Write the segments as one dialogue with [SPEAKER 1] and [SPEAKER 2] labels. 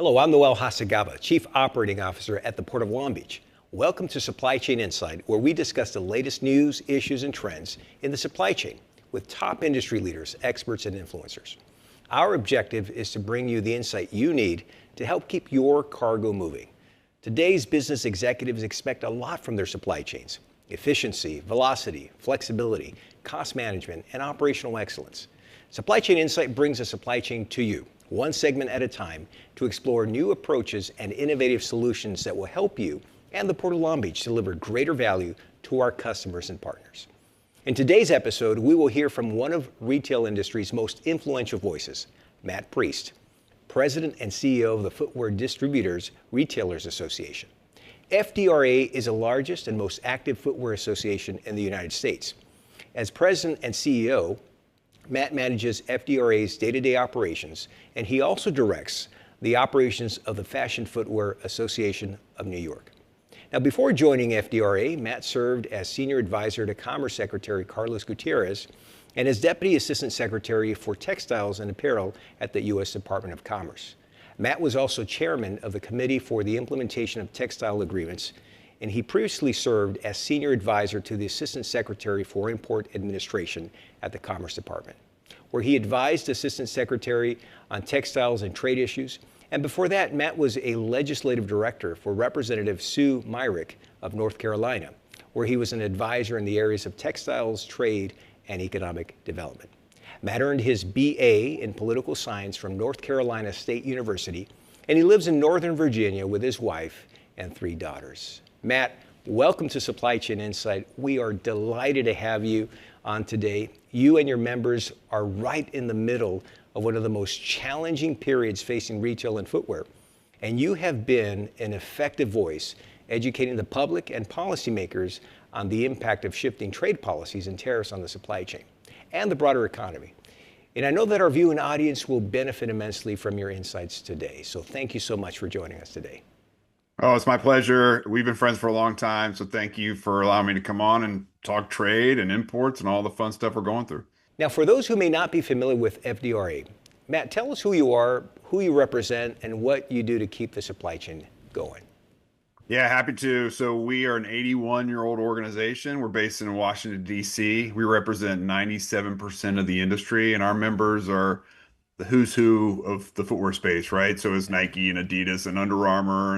[SPEAKER 1] Hello, I'm Noel Hacegaba, Chief Operating Officer at the Port of Long Beach. Welcome to Supply Chain Insight, where we discuss the latest news, issues, and trends in the supply chain with top industry leaders, experts, and influencers. Our objective is to bring you the insight you need to help keep your cargo moving. Today's business executives expect a lot from their supply chains: efficiency, velocity, flexibility, cost management, and operational excellence. Supply Chain Insight brings a supply chain to you, one segment at a time, to explore new approaches and innovative solutions that will help you and the Port of Long Beach deliver greater value to our customers and partners. In today's episode, we will hear from one of retail industry's most influential voices, Matt Priest, President and CEO of the Footwear Distributors Retailers Association. FDRA is the largest and most active footwear association in the United States. As President and CEO, Matt manages FDRA's day-to-day operations, and he also directs the operations of the Fashion Footwear Association of New York. Now, before joining FDRA, Matt served as Senior Advisor to Commerce Secretary Carlos Gutierrez and as Deputy Assistant Secretary for Textiles and Apparel at the U.S. Department of Commerce. Matt was also Chairman of the Committee for the Implementation of Textile Agreements, and he previously served as Senior Advisor to the Assistant Secretary for Import Administration at the Commerce Department, where he advised Assistant Secretary on textiles and trade issues. And before that, Matt was a Legislative Director for Representative Sue Myrick of North Carolina, where he was an advisor in the areas of textiles, trade, and economic development. Matt earned his BA in Political Science from North Carolina State University, and he lives in Northern Virginia with his wife and 3 daughters. Matt, welcome to Supply Chain Insight. We are delighted to have you on today. You and your members are right in the middle of one of the most challenging periods facing retail and footwear, and you have been an effective voice educating the public and policymakers on the impact of shifting trade policies and tariffs on the supply chain and the broader economy. And I know that our viewing audience will benefit immensely from your insights today. So thank you so much for joining us today.
[SPEAKER 2] Oh, it's my pleasure. We've been friends for a long time, so thank you for allowing me to come on and talk trade and imports and all the fun stuff we're going through.
[SPEAKER 1] Now, for those who may not be familiar with FDRA, Matt, tell us who you are, who you represent, and what you do to keep the supply chain going.
[SPEAKER 2] Yeah, happy to. So we are an 81-year-old organization. We're based in Washington, D.C. We represent 97% of the industry, and our members are the who's who of the footwear space, right? So it's Nike and Adidas and Under Armour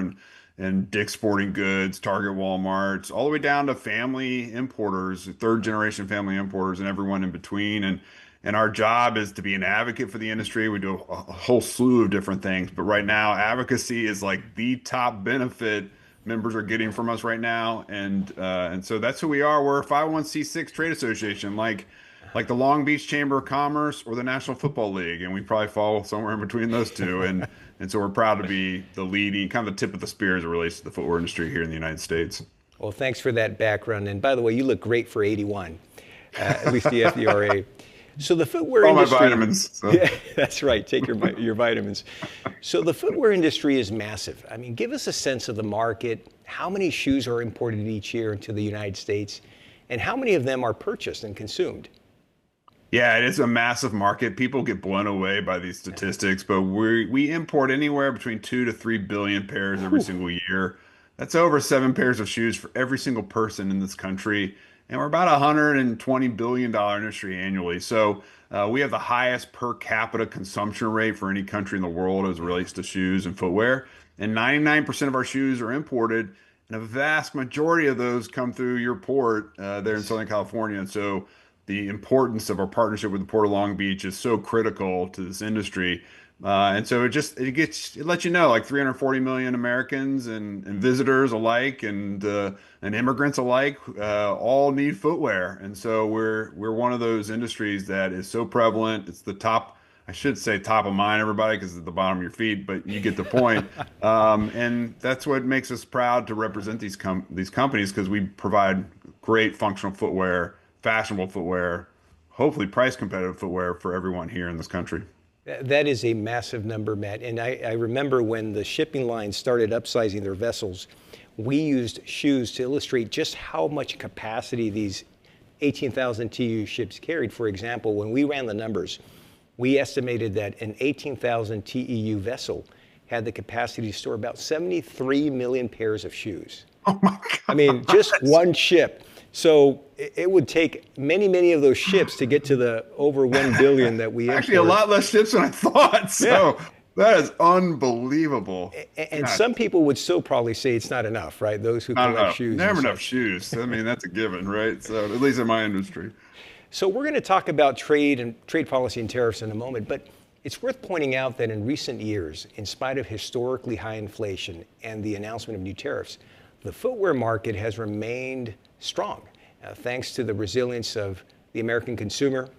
[SPEAKER 2] and Dick's Sporting Goods, Target, Walmart, all the way down to family importers, third generation family importers, and everyone in between. And our job is to be an advocate for the industry. We do a whole slew of different things, but right now advocacy is like the top benefit members are getting from us right now. And so that's who we are. We're a 501c6 trade association, like the Long Beach Chamber of Commerce or the National Football League, and we probably fall somewhere in between those two. And so we're proud to be the leading, kind of the tip of the spear as it relates to the footwear industry here in the United States.
[SPEAKER 1] Well, thanks for that background. And by the way, you look great for 81, at least the FDRA. So the footwear industry.
[SPEAKER 2] All my vitamins. So.
[SPEAKER 1] Yeah, that's right. Take your vitamins. So the footwear industry is massive. I mean, give us a sense of the market. How many shoes are imported each year into the United States, and how many of them are purchased and consumed?
[SPEAKER 2] Yeah, it is a massive market. People get blown away by these statistics, but we import anywhere between 2 to 3 billion pairs every single year. That's over 7 pairs of shoes for every single person in this country. And we're about $120 billion industry annually. So we have the highest per capita consumption rate for any country in the world as it relates to shoes and footwear. And 99% of our shoes are imported, and a vast majority of those come through your port there in Southern California. And so the importance of our partnership with the Port of Long Beach is so critical to this industry. And so it lets you know, like 340 million Americans and visitors alike and immigrants alike all need footwear. And so we're one of those industries that is so prevalent. It's the top, I should say top of mind, everybody, because it's at the bottom of your feet, but you get the point. And that's what makes us proud to represent these companies, because we provide great functional footwear, fashionable footwear, hopefully price competitive footwear for everyone here in this country.
[SPEAKER 1] That is a massive number, Matt. And I remember when the shipping lines started upsizing their vessels, we used shoes to illustrate just how much capacity these 18,000 TEU ships carried. For example, when we ran the numbers, we estimated that an 18,000 TEU vessel had the capacity to store about 73 million pairs of shoes.
[SPEAKER 2] Oh my God.
[SPEAKER 1] I mean, just one ship. So it would take many, many of those ships to get to the over 1 billion that we import.
[SPEAKER 2] Actually, a lot less ships than I thought. So that is unbelievable.
[SPEAKER 1] And some people would still probably say it's not enough, right? Those who collect shoes.
[SPEAKER 2] Never enough shoes. I mean, that's a given, right? So at least in my industry.
[SPEAKER 1] So we're going to talk about trade and trade policy and tariffs in a moment, but it's worth pointing out that in recent years, in spite of historically high inflation and the announcement of new tariffs, the footwear market has remained strong, thanks to the resilience of the American consumer.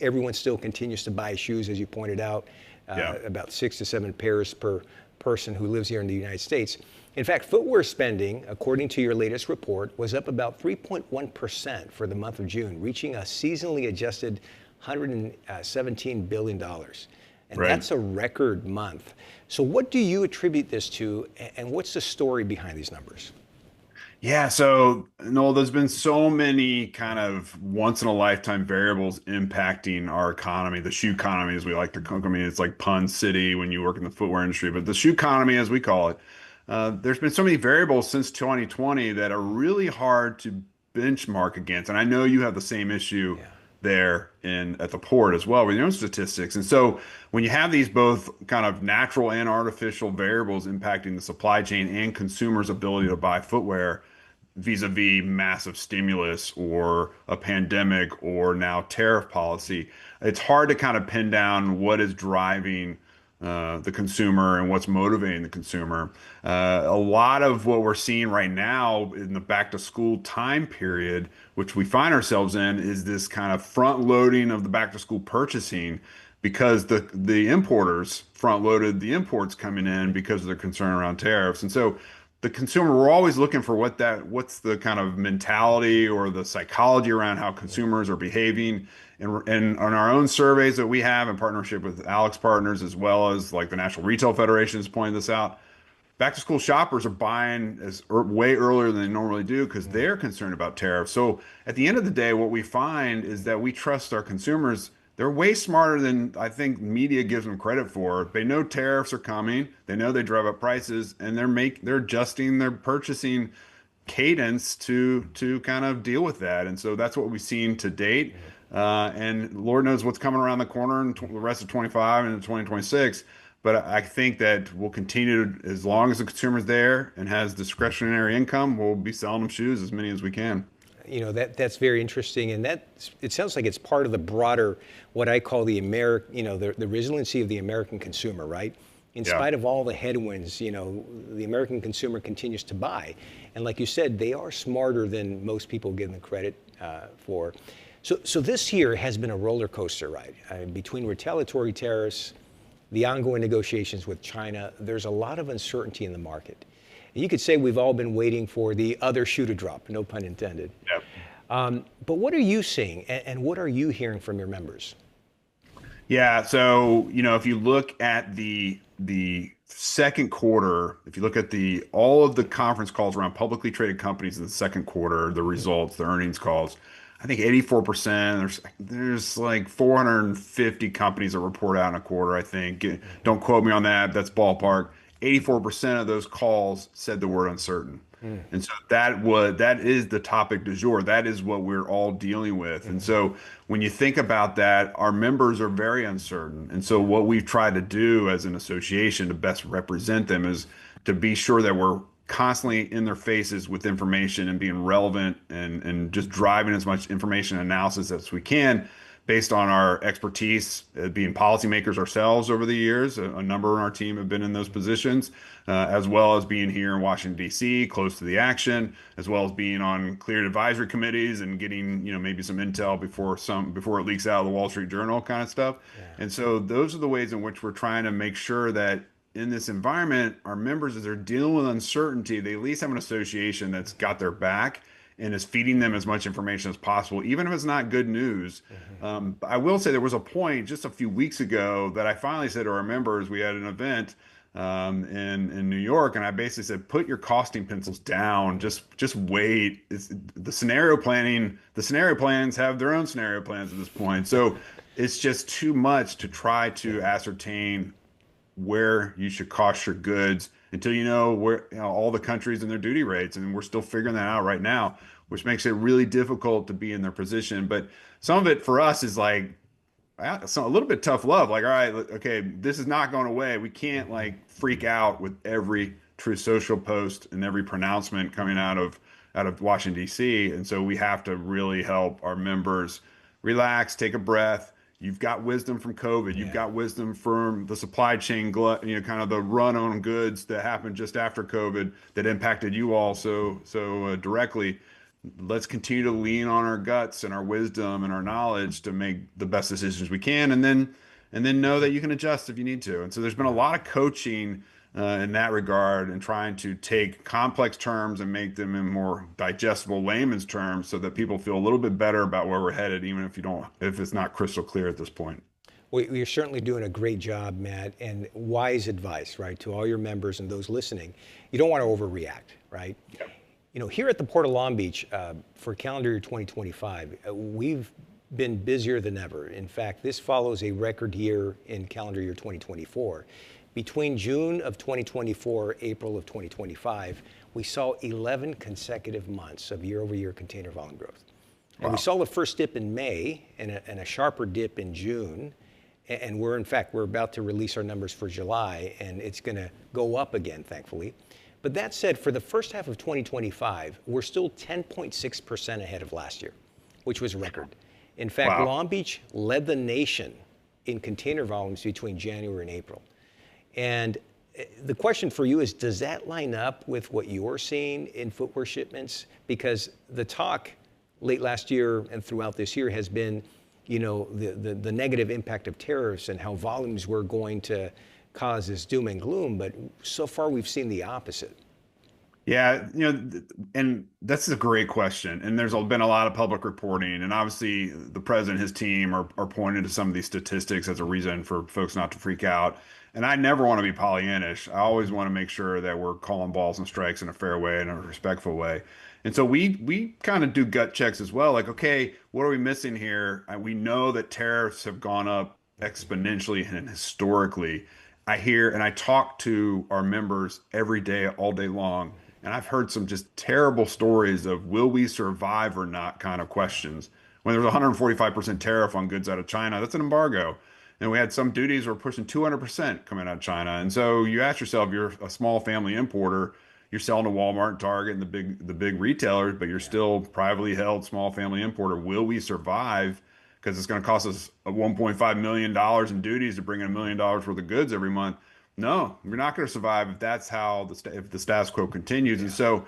[SPEAKER 1] Everyone still continues to buy shoes, as you pointed out, about 6 to 7 pairs per person who lives here in the United States. In fact, footwear spending, according to your latest report, was up about 3.1% for the month of June, reaching a seasonally adjusted $117 billion. And that's a record month. So what do you attribute this to, and what's the story behind these numbers?
[SPEAKER 2] Yeah, so Noel, there's been so many kind of once in a lifetime variables impacting our economy, the shoe economy, as we like to call it. I mean, it's like pun city when you work in the footwear industry, but the shoe economy, as we call it, there's been so many variables since 2020 that are really hard to benchmark against. And I know you have the same issue there at the port as well with your own statistics. And so when you have these both kind of natural and artificial variables impacting the supply chain and consumers' ability to buy footwear vis-a-vis massive stimulus or a pandemic or now tariff policy, it's hard to kind of pin down what is driving the consumer and what's motivating the consumer. A lot of what we're seeing right now in the back to school time period, which we find ourselves in, is this kind of front loading of the back to school purchasing because the importers front loaded the imports coming in because of their concern around tariffs. And so the consumer, we're always looking for what's the kind of mentality or the psychology around how consumers are behaving. And on our own surveys that we have in partnership with Alex Partners, as well as like the National Retail Federation is pointing this out, back to school shoppers are buying way earlier than they normally do because they're concerned about tariffs. So at the end of the day, what we find is that we trust our consumers. They're way smarter than I think media gives them credit for. They know tariffs are coming. They know they drive up prices, and they're adjusting their purchasing cadence to kind of deal with that. And so that's what we've seen to date. And Lord knows what's coming around the corner in the rest of 25 and 2026. But I think that we'll continue to, as long as the consumer's there and has discretionary income, we'll be selling them shoes as many as we can.
[SPEAKER 1] You know, that's very interesting, and it sounds like it's part of the broader, what I call the the resiliency of the American consumer, right? In spite of all the headwinds, the American consumer continues to buy, and like you said, they are smarter than most people give them credit for. So this year has been a roller coaster ride. Between retaliatory tariffs, the ongoing negotiations with China, there's a lot of uncertainty in the market. You could say we've all been waiting for the other shoe to drop, no pun intended. Yep. But what are you seeing, and what are you hearing from your members?
[SPEAKER 2] Yeah, so if you look at the second quarter, if you look at all of the conference calls around publicly traded companies in the second quarter, the results, the earnings calls, I think 84%. There's like 450 companies that report out in a quarter, I think. Don't quote me on that. That's ballpark. 84% of those calls said the word uncertain. And so that is the topic du jour. That is what we're all dealing with. And so when you think about that, our members are very uncertain. And so what we've tried to do as an association to best represent them is to be sure that we're constantly in their faces with information and being relevant and just driving as much information analysis as we can based on our expertise, being policymakers ourselves over the years. A number on our team have been in those positions, as well as being here in Washington, D.C., close to the action, as well as being on cleared advisory committees and getting, maybe some intel before it leaks out of the Wall Street Journal kind of stuff. Yeah. And so those are the ways in which we're trying to make sure that in this environment, our members, as they're dealing with uncertainty, they at least have an association that's got their back and is feeding them as much information as possible, even if it's not good news. I will say there was a point just a few weeks ago that I finally said to our members, we had an event in New York, and I basically said, put your costing pencils down, just wait. The scenario plans have their own scenario plans at this point. So it's just too much to try to ascertain where you should cost your goods until you know where all the countries and their duty rates, and we're still figuring that out right now, which makes it really difficult to be in their position. But some of it for us is like so a little bit tough love. Like, all right, okay, this is not going away. We can't like freak out with every True Social post and every pronouncement coming out of Washington, D.C. And so we have to really help our members relax, take a breath. You've got wisdom from COVID. You've got wisdom from the supply chain, kind of the run on goods that happened just after COVID that impacted you all so directly. Let's continue to lean on our guts and our wisdom and our knowledge to make the best decisions we can, and then know that you can adjust if you need to. And so there's been a lot of coaching in that regard, and trying to take complex terms and make them in more digestible layman's terms so that people feel a little bit better about where we're headed, even if it's not crystal clear at this point.
[SPEAKER 1] Well, you're certainly doing a great job, Matt, and wise advice, right, to all your members and those listening. You don't want to overreact, right?
[SPEAKER 2] Yep.
[SPEAKER 1] Here at the Port of Long Beach, for calendar year 2025, we've been busier than ever. In fact, this follows a record year in calendar year 2024. Between June of 2024, April of 2025, we saw 11 consecutive months of year-over-year container volume growth. Wow. And we saw the first dip in May and a sharper dip in June. And we're about to release our numbers for July, and it's going to go up again, thankfully. But that said, for the first half of 2025, we're still 10.6% ahead of last year, which was a record. In fact, Long Beach led the nation in container volumes between January and April. And the question for you is, does that line up with what you're seeing in footwear shipments? Because the talk late last year and throughout this year has been, the negative impact of tariffs and how volumes were going to cause this doom and gloom, but so far we've seen the opposite.
[SPEAKER 2] Yeah, and that's a great question. And there's been a lot of public reporting, and obviously the president and his team are pointing to some of these statistics as a reason for folks not to freak out. And I never want to be Pollyannish. I always want to make sure that we're calling balls and strikes in a fair way and a respectful way. And so we kind of do gut checks as well. Like, okay, what are we missing here? We know that tariffs have gone up exponentially and historically. I hear and I talk to our members every day, all day long, and I've heard some just terrible stories of will we survive or not kind of questions. When there's a 145% tariff on goods out of China, that's an embargo. And we had some duties were pushing 200% coming out of China. And so you ask yourself, you're a small family importer, you're selling to Walmart, Target, and the big retailers, but you're still privately held small family importer. Will we survive? Because it's going to cost us $1.5 million in duties to bring in $1 million worth of goods every month. No, we're not going to survive if that's how if the status quo continues. And so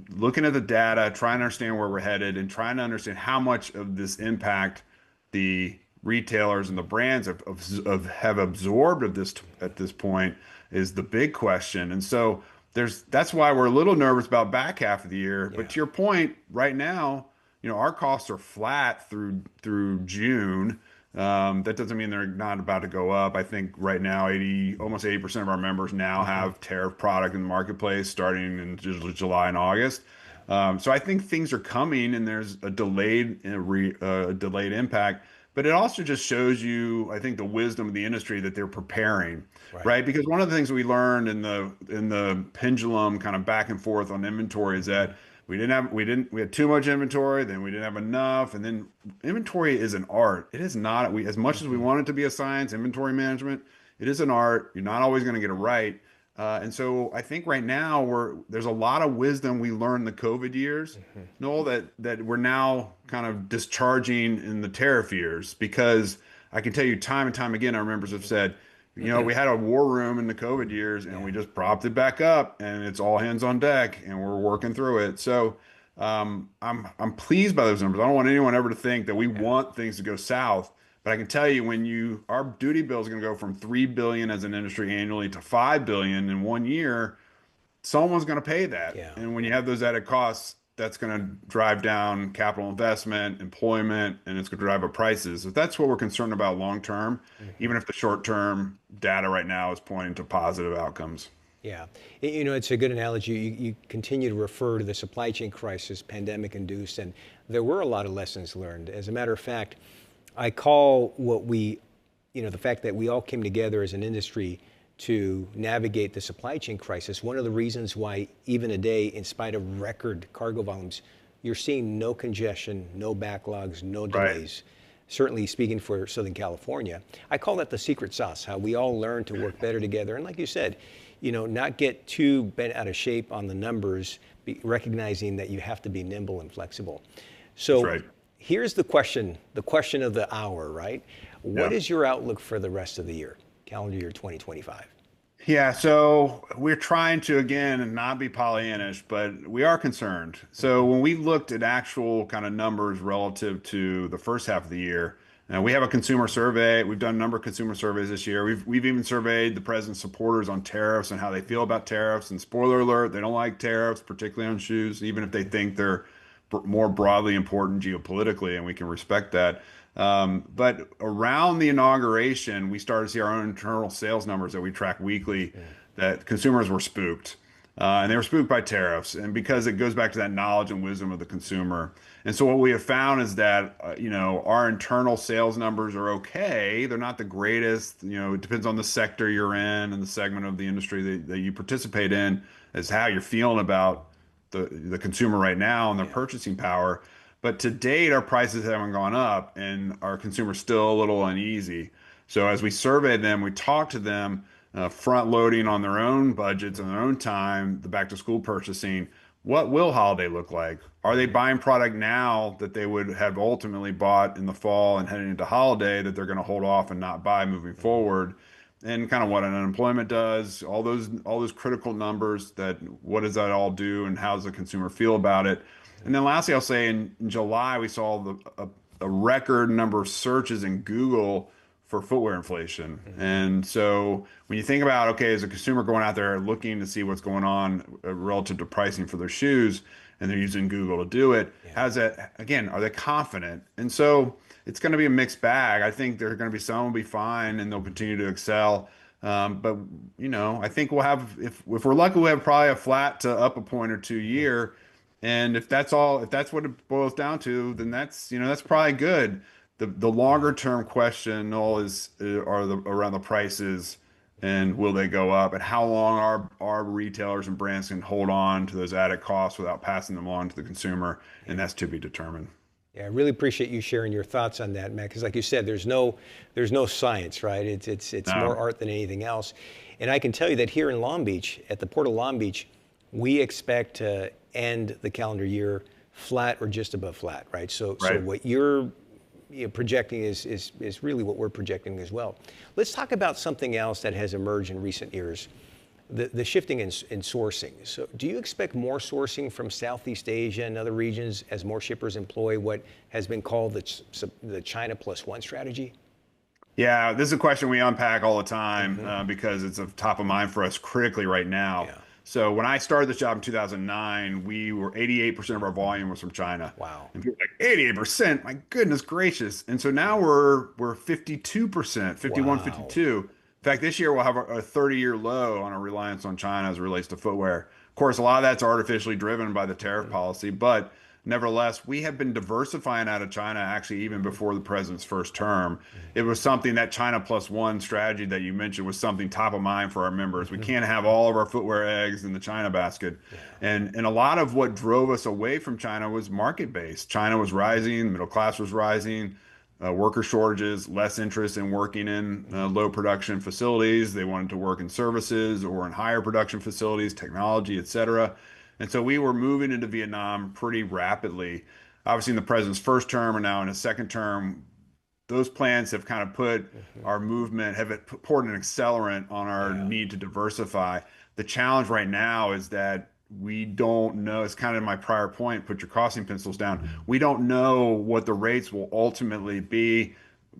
[SPEAKER 2] looking at the data, trying to understand where we're headed, and trying to understand how much of this impact the retailers and the brands have absorbed of this at this point is the big question. And so that's why we're a little nervous about back half of the year. But to your point, right now, our costs are flat through June. That doesn't mean they're not about to go up. I think right now, almost 80% of our members now have tariff product in the marketplace starting in July and August. So I think things are coming, and there's a delayed impact. But it also just shows you, I think, the wisdom of the industry that they're preparing, right? Because one of the things we learned in the pendulum kind of back and forth on inventory is that we had too much inventory, then we didn't have enough, and then inventory is an art. It is not, as much as we want it to be a science, inventory management, it is an art. You're not always going to get it right. And so I think right now there's a lot of wisdom we learned in the COVID years, Noel, that we're now kind of discharging in the tariff years, because I can tell you time and time again, our members have said, we had a war room in the COVID years, and we just propped it back up, and it's all hands on deck, and we're working through it. So I'm pleased by those numbers. I don't want anyone ever to think that we want things to go south. But I can tell you, our duty bill is going to go from $3 billion as an industry annually to $5 billion in 1 year, someone's going to pay that. Yeah. And when you have those added costs, that's going to drive down capital investment, employment, and it's going to drive up prices. So that's what we're concerned about long term, even if the short term data right now is pointing to positive outcomes.
[SPEAKER 1] Yeah. It's a good analogy. You continue to refer to the supply chain crisis, pandemic induced, and there were a lot of lessons learned. As a matter of fact, I call the fact that we all came together as an industry to navigate the supply chain crisis. One of the reasons why even today, in spite of record cargo volumes, you're seeing no congestion, no backlogs, no
[SPEAKER 2] Right.
[SPEAKER 1] delays. Certainly speaking for Southern California, I call that the secret sauce, how we all learn to work better together. And like you said, not get too bent out of shape on the numbers, recognizing that you have to be nimble and flexible.
[SPEAKER 2] That's
[SPEAKER 1] So
[SPEAKER 2] right.
[SPEAKER 1] here's the question of the hour, right? What
[SPEAKER 2] Yeah.
[SPEAKER 1] is your outlook for the rest of the year, calendar year 2025?
[SPEAKER 2] Yeah, so we're trying to again not be Pollyannish, but we are concerned. So when we looked at actual kind of numbers relative to the first half of the year, we have a consumer survey. We've done a number of consumer surveys this year. We've even surveyed the president's supporters on tariffs and how they feel about tariffs. And spoiler alert, they don't like tariffs, particularly on shoes, even if they think they're more broadly important geopolitically, and we can respect that. But around the inauguration, we started to see our own internal sales numbers that we track weekly that consumers were spooked. And they were spooked by tariffs. And because it goes back to that knowledge and wisdom of the consumer. And so what we have found is that, our internal sales numbers are okay. They're not the greatest. It depends on the sector you're in and the segment of the industry that you participate in as how you're feeling about the consumer right now and their
[SPEAKER 1] Yeah.
[SPEAKER 2] purchasing power. But to date, our prices haven't gone up, and our consumers still a little uneasy. So as we surveyed them, we talked to them, front loading on their own budgets and their own time, the back to school purchasing. What will holiday look like? Are they buying product now that they would have ultimately bought in the fall and heading into holiday that they're going to hold off and not buy moving forward? And kind of what unemployment does, all those critical numbers, that what does that all do and how does the consumer feel about it? And then lastly, I'll say in July, we saw a record number of searches in Google for footwear inflation. And so when you think about, okay, as a consumer going out there looking to see what's going on relative to pricing for their shoes, and they're using Google to do it, how's that, again, are they confident? And so it's going to be a mixed bag. I think there are going to be some will be fine and they'll continue to excel. But I think we'll have, if we're lucky, we'll have probably a flat to up a point or two year. And if that's all, if that's what it boils down to, then that's probably good. The longer term question, Noel, is around the prices and will they go up, and how long our retailers and brands can hold on to those added costs without passing them on to the consumer, and that's to be determined.
[SPEAKER 1] Yeah, I really appreciate you sharing your thoughts on that, Matt, because like you said, there's no science, right? It's more
[SPEAKER 2] No.
[SPEAKER 1] art than anything else. And I can tell you that here in Long Beach, at the Port of Long Beach, we expect to end the calendar year flat or just above flat, right? So
[SPEAKER 2] Right.
[SPEAKER 1] what you're projecting is really what we're projecting as well. Let's talk about something else that has emerged in recent years, the shifting in sourcing. So do you expect more sourcing from Southeast Asia and other regions as more shippers employ what has been called the China plus one strategy?
[SPEAKER 2] Yeah, this is a question we unpack all the time because it's of top of mind for us critically right now.
[SPEAKER 1] Yeah.
[SPEAKER 2] So when I started this job in 2009, we were 88% of our volume was from China.
[SPEAKER 1] Wow.
[SPEAKER 2] And people were like, 88%, my goodness gracious. And so now we're 52%, 51,
[SPEAKER 1] Wow.
[SPEAKER 2] 52. In fact, this year we'll have a 30-year low on our reliance on China as it relates to footwear. Of course, a lot of that's artificially driven by the tariff policy, but nevertheless, we have been diversifying out of China actually even before the president's first term. It was something, that China plus one strategy that you mentioned was something top of mind for our members. We can't have all of our footwear eggs in the China basket. And a lot of what drove us away from China was market based. China was rising, middle class was rising, worker shortages, less interest in working in low production facilities. They wanted to work in services or in higher production facilities, technology, et cetera. And so we were moving into Vietnam pretty rapidly. Obviously, in the president's first term and now in his second term, those plans have kind of put our movement, have it poured an accelerant on our
[SPEAKER 1] Yeah.
[SPEAKER 2] need to diversify. The challenge right now is that we don't know, it's kind of my prior point, put your costing pencils down. We don't know what the rates will ultimately be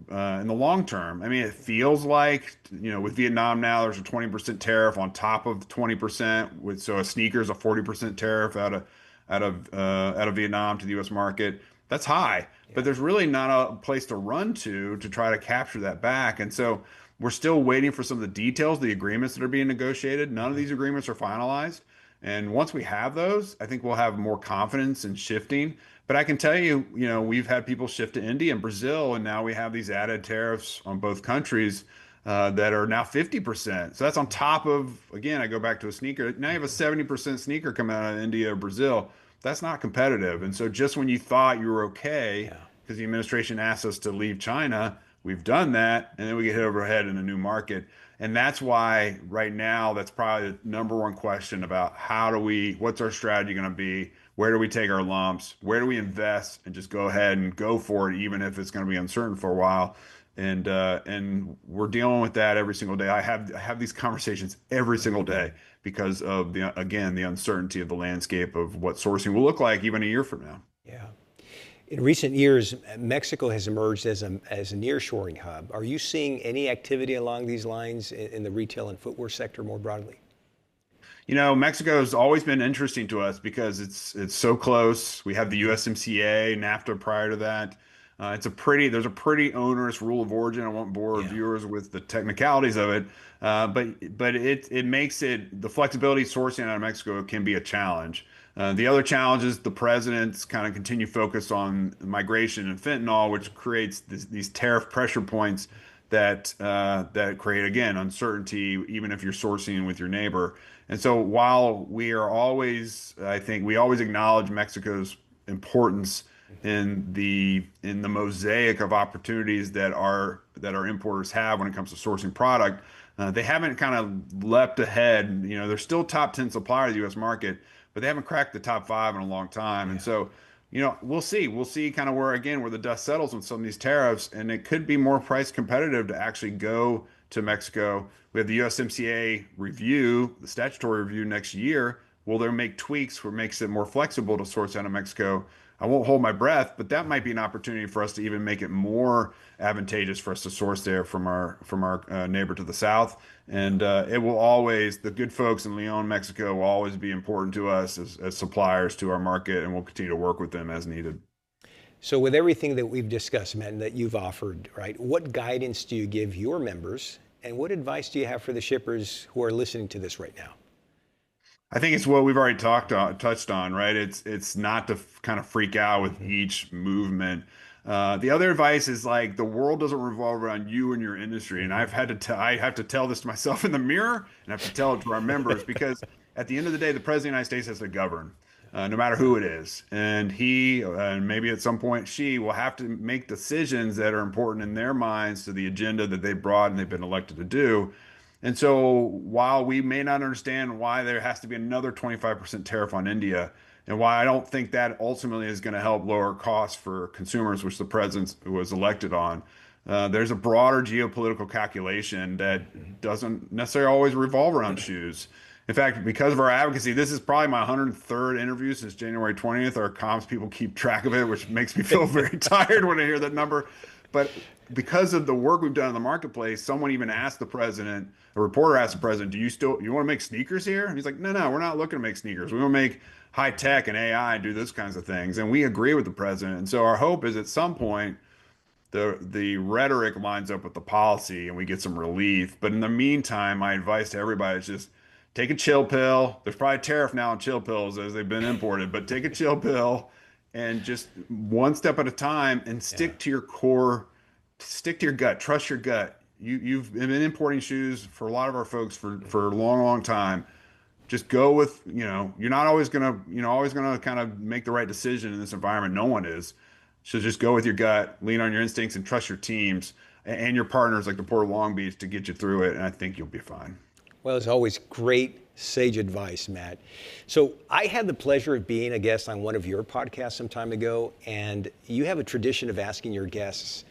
[SPEAKER 2] in the long term. I mean, it feels like, with Vietnam now, there's a 20% tariff on top of 20%. So a sneaker's a 40% tariff out of Vietnam to the U.S. market. That's high, but there's really not a place to run to try to capture that back. And so we're still waiting for some of the details, the agreements that are being negotiated. None of these agreements are finalized. And once we have those, I think we'll have more confidence in shifting. But I can tell you, we've had people shift to India and Brazil, and now we have these added tariffs on both countries. that are now 50%. So that's on top of, again, I go back to a sneaker. Now you have a 70% sneaker coming out of India or Brazil. That's not competitive. And so just when you thought you were okay,
[SPEAKER 1] Yeah.
[SPEAKER 2] because the administration asked us to leave China, we've done that, and then we get hit over the head in a new market. And that's why right now, that's probably the number one question about what's our strategy going to be? Where do we take our lumps? Where do we invest and just go ahead and go for it, even if it's going to be uncertain for a while? And we're dealing with that every single day. I have these conversations every single day because of the uncertainty of the landscape of what sourcing will look like even a year from now.
[SPEAKER 1] Yeah. In recent years, Mexico has emerged as a nearshoring hub. Are you seeing any activity along these lines in the retail and footwear sector more broadly?
[SPEAKER 2] Mexico has always been interesting to us because it's so close. We have the USMCA, NAFTA prior to that. There's a pretty onerous rule of origin. I won't bore
[SPEAKER 1] Yeah.
[SPEAKER 2] viewers with the technicalities of it, but it makes the flexibility sourcing out of Mexico can be a challenge. The other challenge is the president's kind of continued focus on migration and fentanyl, which creates these tariff pressure points that create again uncertainty, even if you're sourcing with your neighbor. And so while I think we always acknowledge Mexico's importance in the mosaic of opportunities that our importers have when it comes to sourcing product, they haven't kind of leapt ahead. They're still top 10 supplier of the U.S. market, but they haven't cracked the top five in a long time. And so, we'll see. We'll see kind of where the dust settles on some of these tariffs, and it could be more price competitive to actually go to Mexico. We have the USMCA review, the statutory review next year. Will they make tweaks where it makes it more flexible to source out of Mexico? I won't hold my breath, but that might be an opportunity for us to even make it more advantageous for us to source there from our neighbor to the south. And the good folks in Leon, Mexico, will always be important to us as suppliers to our market, and we'll continue to work with them as needed.
[SPEAKER 1] So with everything that we've discussed, Matt, and that you've offered, right, what guidance do you give your members, and what advice do you have for the shippers who are listening to this right now?
[SPEAKER 2] I think it's what we've already touched on, right? It's not to kind of freak out with each movement. The other advice is like the world doesn't revolve around you and your industry, and I have to tell this to myself in the mirror, and I have to tell it to our members because at the end of the day, the president of the United States has to govern, no matter who it is, and and maybe at some point she will have to make decisions that are important in their minds to the agenda that they brought and they've been elected to do. And so while we may not understand why there has to be another 25% tariff on India, and why I don't think that ultimately is going to help lower costs for consumers, which the president was elected on, there's a broader geopolitical calculation that doesn't necessarily always revolve around shoes. In fact, because of our advocacy, this is probably my 103rd interview since January 20th. Our comms people keep track of it, which makes me feel very tired when I hear that number. But because of the work we've done in the marketplace, someone even asked the president, a reporter asked the president, you want to make sneakers here? And he's like, no, we're not looking to make sneakers. We want to make high tech and AI and do those kinds of things. And we agree with the president. And so our hope is at some point, the rhetoric lines up with the policy and we get some relief. But in the meantime, my advice to everybody is just take a chill pill. There's probably a tariff now on chill pills as they've been imported, but take a chill pill and just one step at a time and stick to your core, stick to your gut, trust your gut. You've been importing shoes for a lot of our folks for a long, long time. Just go with, you're not always gonna kind of make the right decision in this environment. No one is. So just go with your gut, lean on your instincts, and trust your teams and your partners like the Port of Long Beach to get you through it. And I think you'll be fine.
[SPEAKER 1] Well, as always, great sage advice, Matt. So I had the pleasure of being a guest on one of your podcasts some time ago, and you have a tradition of asking your guests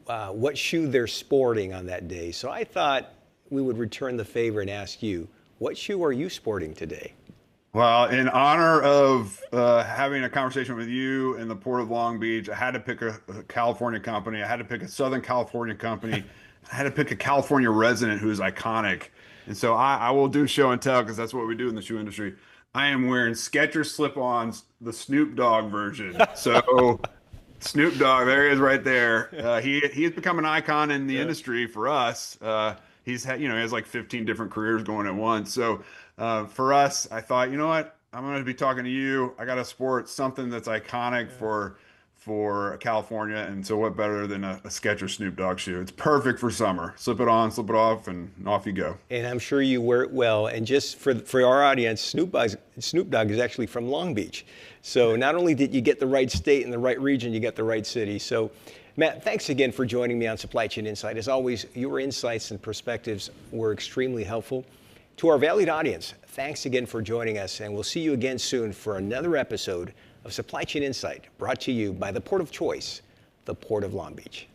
[SPEAKER 1] what shoe they're sporting on that day. So I thought we would return the favor and ask you, what shoe are you sporting today?
[SPEAKER 2] Well, in honor of having a conversation with you in the Port of Long Beach, I had to pick a California company. I had to pick a Southern California company. I had to pick a California resident who is iconic. And so I will do show and tell because that's what we do in the shoe industry. I am wearing Skechers slip-ons, the Snoop Dogg version. So Snoop Dogg, there he is right there. He has become an icon in the industry for us. He has like 15 different careers going at once. So for us, I thought, you know what? I'm going to be talking to you. I got to sport something that's iconic for California, and so what better than a Skechers Snoop Dogg shoe? It's perfect for summer. Slip it on, slip it off, and off you go.
[SPEAKER 1] And I'm sure you wear it well. And just for our audience, Snoop Dogg is actually from Long Beach. So not only did you get the right state and the right region, you got the right city. So Matt, thanks again for joining me on Supply Chain Insight. As always, your insights and perspectives were extremely helpful. To our valued audience, thanks again for joining us, and we'll see you again soon for another episode of Supply Chain Insight, brought to you by the Port of Choice, the Port of Long Beach.